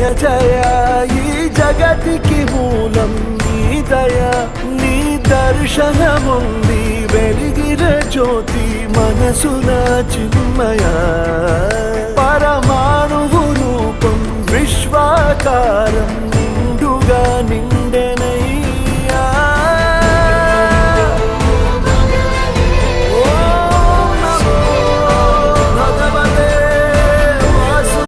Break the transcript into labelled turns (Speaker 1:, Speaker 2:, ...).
Speaker 1: జయ జయ ఈ జగతికి మూలం నీ దయ నీ దర్శనముంది వెలిగిన జ్యోతి మనసున చిన్మయ పరమాణువు రూపం విశ్వాకార